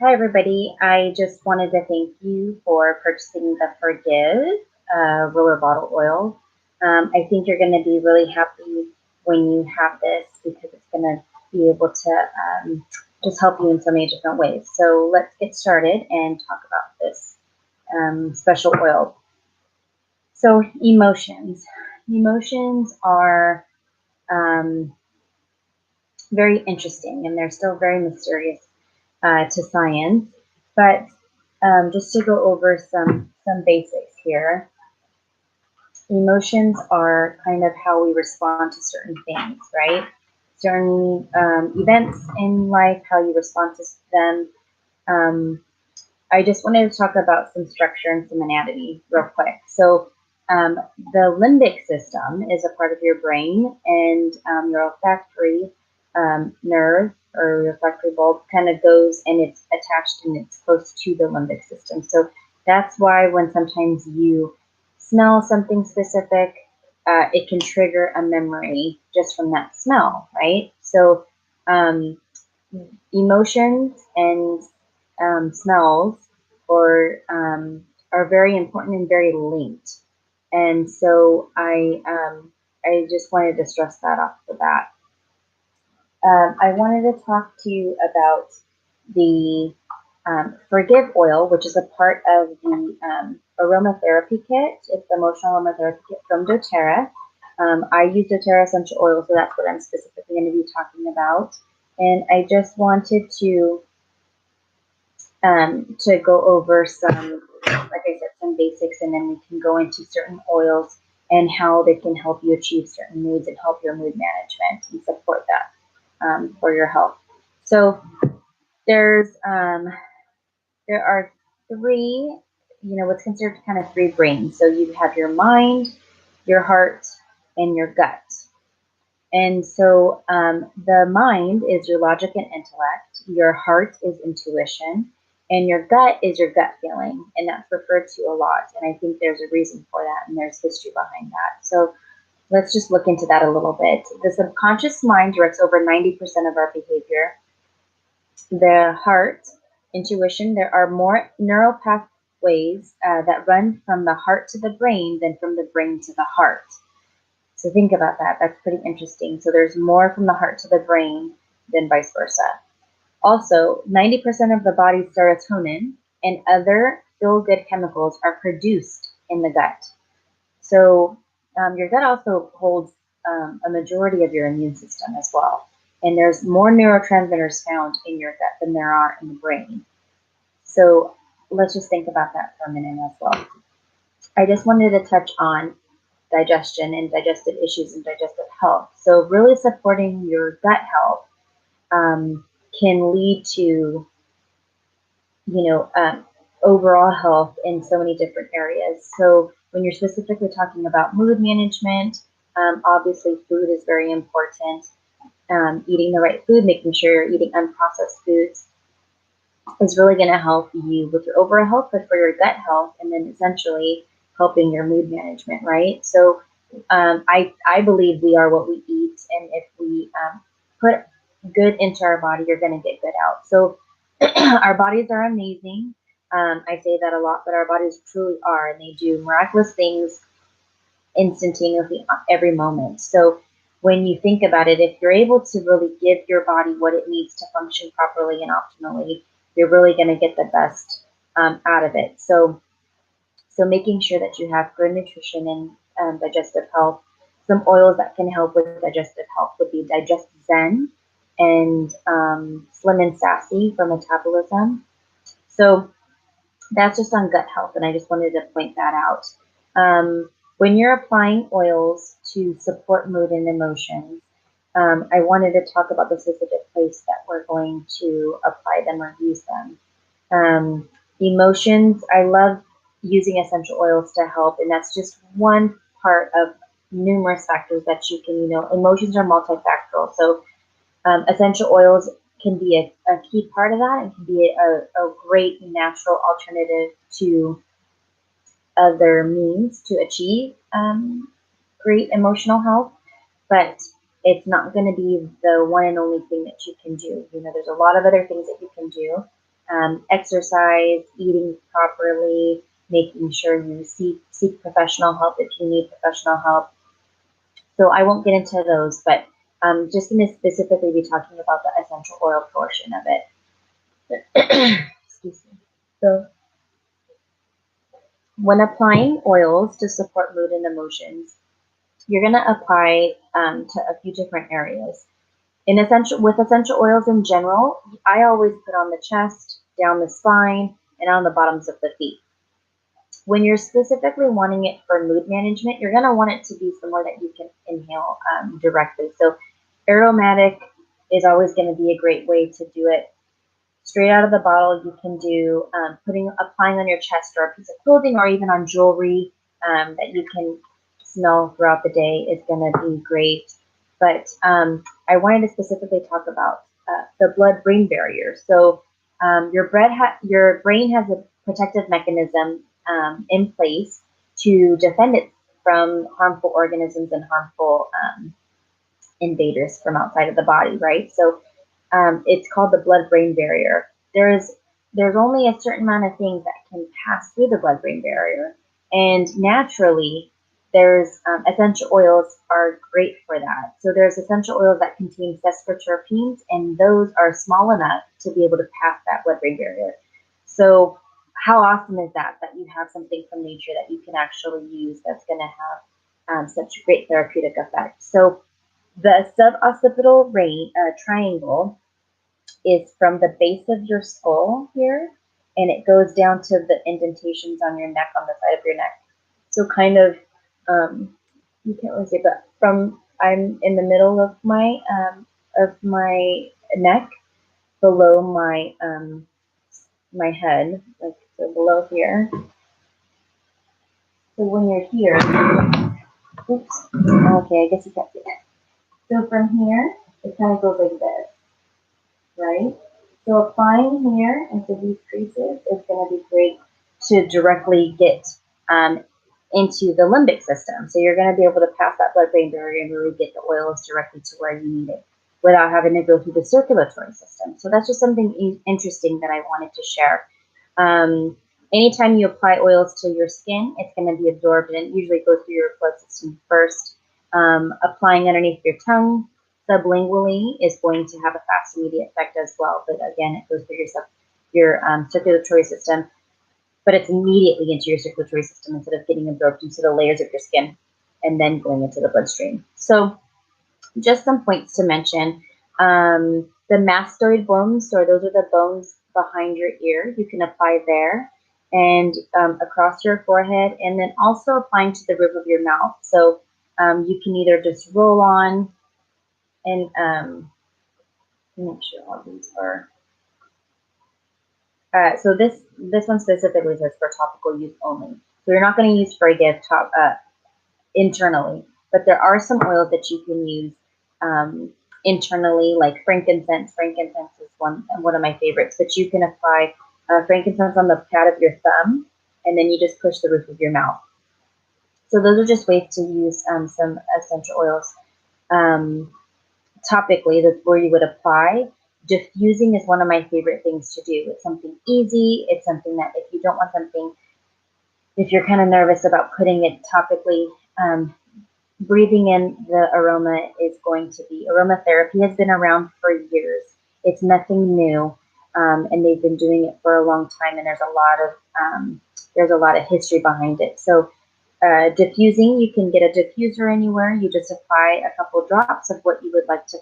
Hi, everybody. I just wanted to thank you for purchasing the Forgive roller bottle oil. I think you're going to be really happy when you have this because it's going to be able to just help you in so many different ways. So let's get started and talk about this special oil. So emotions. Emotions are very interesting and they're still very mysterious to science. But just to go over some basics here, emotions are kind of how we respond to certain things, right? Certain events in life, how you respond to them. Um, I just wanted to talk about some structure and some anatomy real quick. So um, the limbic system is a part of your brain, and your olfactory nerve or your olfactory bulb kind of goes and it's attached and it's close to the limbic system. So that's why when sometimes you smell something specific, it can trigger a memory just from that smell, right? So um, emotions and smells or are very important and very linked. And so I just wanted to stress that off the bat. I wanted to talk to you about the Forgive oil, which is a part of the aromatherapy kit. It's the emotional aromatherapy kit from doTERRA. I use doTERRA essential oil, so that's what I'm specifically going to be talking about. And I just wanted to go over some, like I said, some basics, and then we can go into certain oils and how they can help you achieve certain moods and help your mood management and support that for your health. So there's there are three, what's considered kind of three brains. So you have your mind, your heart, and your gut. And so the mind is your logic and intellect, your heart is intuition, and your gut is your gut feeling. And that's referred to a lot. And I think there's a reason for that, and there's history behind that. So let's just look into that a little bit. The subconscious mind directs over 90% of our behavior. The heart, intuition, there are more neural pathways that run from the heart to the brain than from the brain to the heart. So think about that. That's pretty interesting. So there's more from the heart to the brain than vice versa. Also, 90% of the body's serotonin and other feel-good chemicals are produced in the gut. So your gut also holds a majority of your immune system as well. And there's more neurotransmitters found in your gut than there are in the brain. So let's just think about that for a minute as well. I just wanted to touch on digestion and digestive issues and digestive health. So really supporting your gut health can lead to, you know, um, overall health in so many different areas. So when you're specifically talking about mood management, obviously food is very important. Eating the right food, making sure you're eating unprocessed foods is really going to help you with your overall health, but for your gut health, and then essentially helping your mood management, right? So I believe we are what we eat, and if we put good into our body, you're going to get good out. So our bodies are amazing. I say that a lot, but our bodies truly are, and they do miraculous things instantaneously every moment. So when you think about it, if you're able to really give your body what it needs to function properly and optimally, you're really going to get the best out of it. So making sure that you have good nutrition and digestive health. Some oils that can help with digestive health would be Digest Zen and Slim and Sassy for metabolism. So that's just on gut health, and I just wanted to point that out. When you're applying oils to support mood and emotions, I wanted to talk about the specific place that we're going to apply them or use them. Emotions, I love using essential oils to help, and that's just one part of numerous factors that you can, emotions are multifactorial. So essential oils can be a key part of that and can be a great natural alternative to other means to achieve great emotional health, but it's not going to be the one and only thing that you can do. There's a lot of other things that you can do. exercise, eating properly, making sure you seek professional help if you need professional help. So I won't get into those, but just going to specifically be talking about the essential oil portion of it. Excuse me. So when applying oils to support mood and emotions, you're going to apply to a few different areas. With essential oils in general, I always put on the chest, down the spine, and on the bottoms of the feet. When you're specifically wanting it for mood management, you're going to want it to be somewhere that you can inhale directly. So aromatic is always going to be a great way to do it. Straight out of the bottle, you can do applying on your chest or a piece of clothing or even on jewelry that you can smell throughout the day is going to be great. But I wanted to specifically talk about the blood-brain barrier. So your brain has a protective mechanism in place to defend it from harmful organisms and harmful invaders from outside of the body, right? So it's called the blood-brain barrier. There's only a certain amount of things that can pass through the blood-brain barrier, and naturally, there's essential oils are great for that. So there's essential oils that contain sesquiterpenes, and those are small enough to be able to pass that blood-brain barrier. So how awesome is that you have something from nature that you can actually use that's going to have such great therapeutic effect. So the suboccipital triangle is from the base of your skull here, and it goes down to the indentations on your neck, on the side of your neck. So kind of, you can't really see, but I'm in the middle of my neck, below my head, like so below here. So when you're here, oops, okay, I guess you can't see it. So from here, it kind of goes like this, right? So applying here into these creases is going to be great to directly get into the limbic system. So you're going to be able to pass that blood-brain barrier and really get the oils directly to where you need it without having to go through the circulatory system. So that's just something interesting that I wanted to share. Anytime you apply oils to your skin, it's going to be absorbed and it usually goes through your blood system first. Applying underneath your tongue sublingually is going to have a fast, immediate effect as well. But again, it goes through your circulatory system, but it's immediately into your circulatory system instead of getting absorbed into the layers of your skin and then going into the bloodstream. So just some points to mention. The mastoid bones, so those are the bones behind your ear. You can apply there and across your forehead, and then also applying to the roof of your mouth. So you can either just roll on and make sure all these are. So this one specifically says for topical use only. So you're not going to use Freygift internally, but there are some oils that you can use internally, like frankincense. Frankincense is one of my favorites. But you can apply frankincense on the pad of your thumb, and then you just push the roof of your mouth. So those are just ways to use some essential oils topically. That's where you would apply. Diffusing is one of my favorite things to do. It's something easy. It's something that if you don't want something, if you're kind of nervous about putting it topically, breathing in the aroma is going to be, aromatherapy has been around for years. It's nothing new, and they've been doing it for a long time, and there's a lot of history behind it. So diffusing, you can get a diffuser anywhere. You just apply a couple drops of what you would like to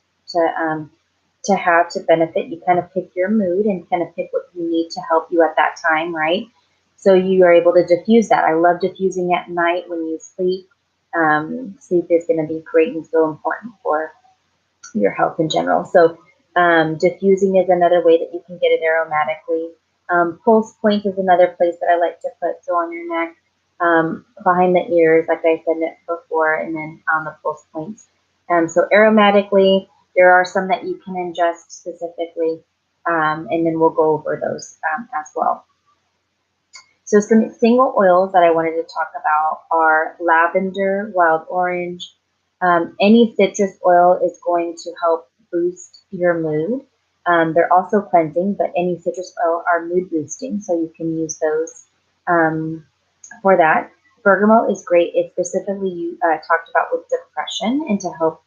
have to benefit. You kind of pick your mood and kind of pick what you need to help you at that time, right? So you are able to diffuse that. I love diffusing at night when you sleep. Sleep is going to be great and so important for your health in general. So diffusing is another way that you can get it aromatically. Pulse point is another place that I like to put. So on your neck, behind the ears, like I said before, and then on the pulse points. So aromatically, there are some that you can ingest specifically, and then we'll go over those as well. So some single oils that I wanted to talk about are lavender, wild orange. Any citrus oil is going to help boost your mood. They're also cleansing, but any citrus oil are mood boosting, so you can use those for that. Bergamot is great. It's specifically you talked about with depression and to help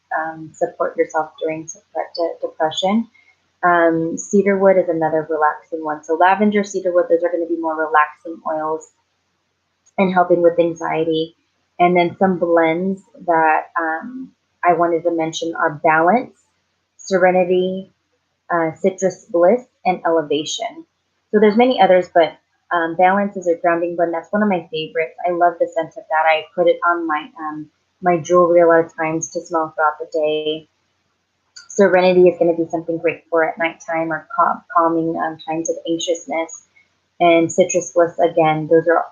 support yourself during depression. Cedarwood is another relaxing one. So lavender, cedarwood, those are going to be more relaxing oils and helping with anxiety. And then some blends that I wanted to mention are Balance, Serenity, Citrus Bliss, and Elevation. So there's many others, but Balance is a grounding blend. That's one of my favorites. I love the scent of that. I put it on my jewelry a lot of times to smell throughout the day. Serenity is going to be something great for at nighttime or calming times of anxiousness. And Citrus Bliss, again, those are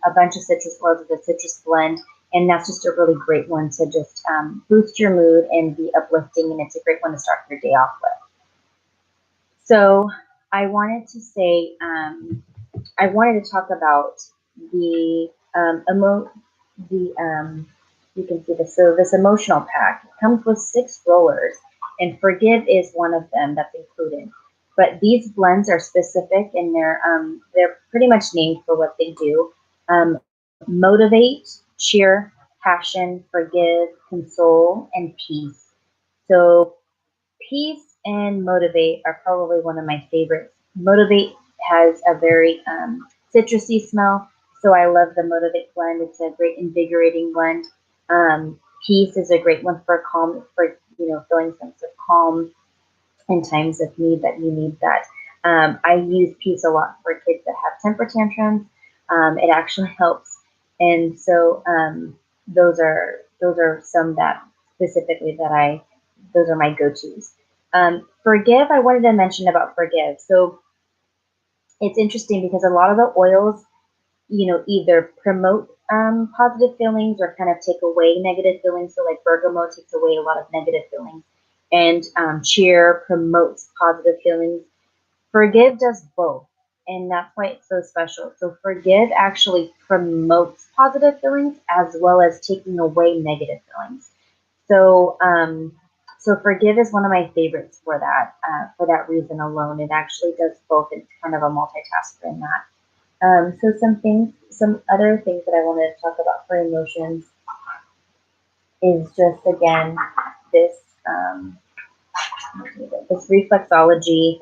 a bunch of citrus oils with a citrus blend. And that's just a really great one to just boost your mood and be uplifting. And it's a great one to start your day off with. So I wanted to say, I wanted to talk about the you can see this. So this emotional pack comes with 6 rollers, and Forgive is one of them that's included. But these blends are specific, and they're pretty much named for what they do. Motivate, cheer, passion, forgive, console, and peace. So peace and motivate are probably one of my favorites. Motivate has a very citrusy smell, so I love the Motivate blend. It's a great invigorating blend. Peace is a great one for calm, for feeling sense of calm in times of need that you need that. I use Peace a lot for kids that have temper tantrums. It actually helps, and so those are some that specifically those are my go-tos. Forgive, I wanted to mention about Forgive. So it's interesting because a lot of the oils, either promote positive feelings or kind of take away negative feelings. So like bergamot takes away a lot of negative feelings, and cheer promotes positive feelings. Forgive does both, and that's why it's so special. So Forgive actually promotes positive feelings as well as taking away negative feelings. So, so Forgive is one of my favorites for that reason alone. It actually does both. It's kind of a multitasker in that. So some other things that I wanted to talk about for emotions is just again this this reflexology.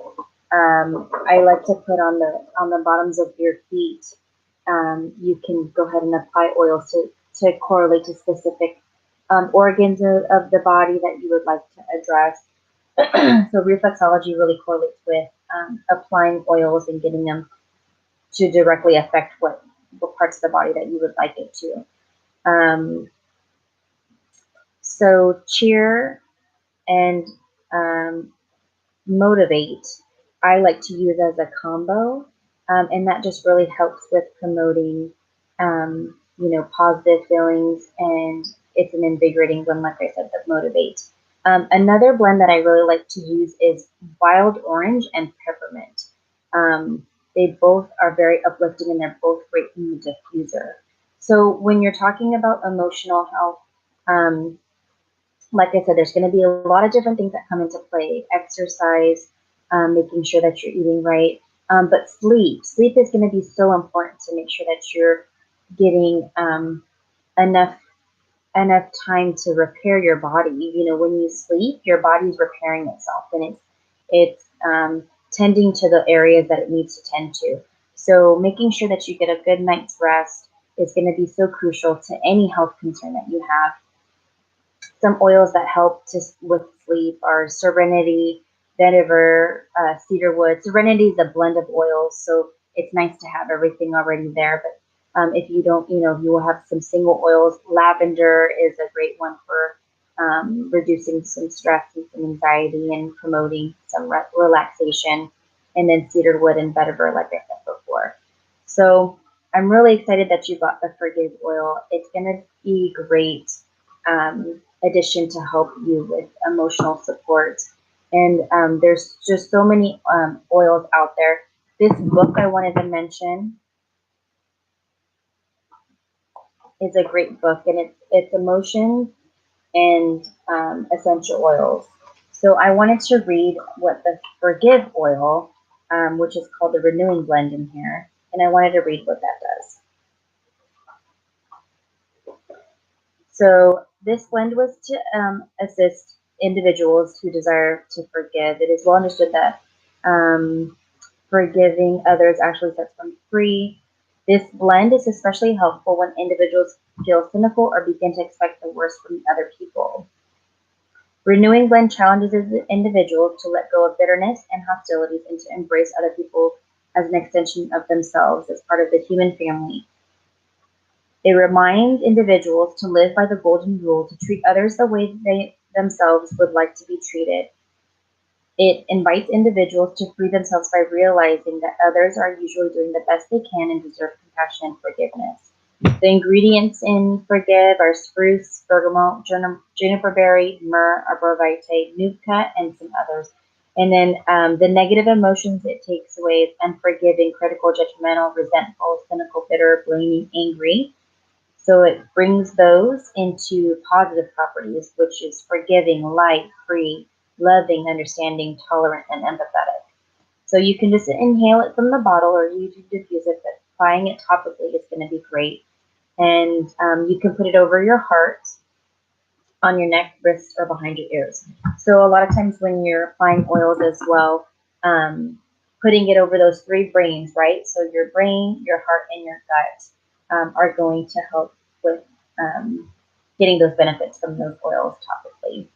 I like to put on the bottoms of your feet. You can go ahead and apply oils to correlate to specific organs of the body that you would like to address. So reflexology really correlates with applying oils and getting them to directly affect what parts of the body that you would like it to. So cheer and motivate, I like to use as a combo, and that just really helps with promoting, positive feelings, and it's an invigorating blend, like I said, that motivate. Another blend that I really like to use is wild orange and peppermint. They both are very uplifting, and they're both great in the diffuser. So when you're talking about emotional health, like I said, there's going to be a lot of different things that come into play. Exercise, making sure that you're eating right, but sleep is going to be so important to make sure that you're getting enough time to repair your body. When you sleep, your body's repairing itself, and it's tending to the areas that it needs to tend to. So making sure that you get a good night's rest is going to be so crucial to any health concern that you have. Some oils that help with sleep are Serenity, Vetiver, Cedarwood. Serenity is a blend of oils, so it's nice to have everything already there. But if you don't, you will have some single oils. Lavender is a great one for reducing some stress and some anxiety and promoting some relaxation. And then Cedarwood and Vetiver, like I said before. So I'm really excited that you got the Forgive oil. It's going to be great. Addition to help you with emotional support. And there's just so many oils out there. This book I wanted to mention is a great book, and it's Emotions and Essential Oils. So I wanted to read what the Forgive oil, which is called the Renewing Blend in here, and I wanted to read what that does. So this blend was to assist individuals who desire to forgive. It is well understood that forgiving others actually sets them free. This blend is especially helpful when individuals feel cynical or begin to expect the worst from other people. Renewing Blend challenges individuals to let go of bitterness and hostilities and to embrace other people as an extension of themselves as part of the human family. It reminds individuals to live by the golden rule to treat others the way they themselves would like to be treated. It invites individuals to free themselves by realizing that others are usually doing the best they can and deserve compassion and forgiveness. The ingredients in Forgive are spruce, bergamot, juniper berry, myrrh, arbor vitae, nuka, and some others. And then the negative emotions it takes away is unforgiving, critical, judgmental, resentful, cynical, bitter, blaming, angry. So it brings those into positive properties, which is forgiving, light, free, loving, understanding, tolerant, and empathetic. So you can just inhale it from the bottle or you can diffuse it, but applying it topically is going to be great. And you can put it over your heart, on your neck, wrist, or behind your ears. So a lot of times when you're applying oils as well, putting it over those three brains, right? So your brain, your heart, and your gut are going to help with getting those benefits from those oils topically.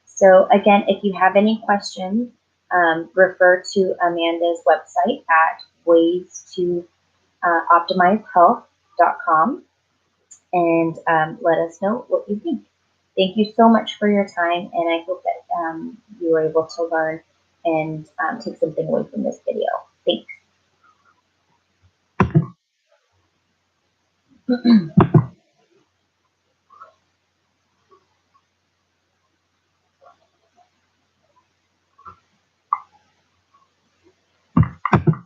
So again, if you have any questions, refer to Amanda's website at ways2optimizehealth.com and let us know what you think. Thank you so much for your time, and I hope that you were able to learn and take something away from this video. Thanks.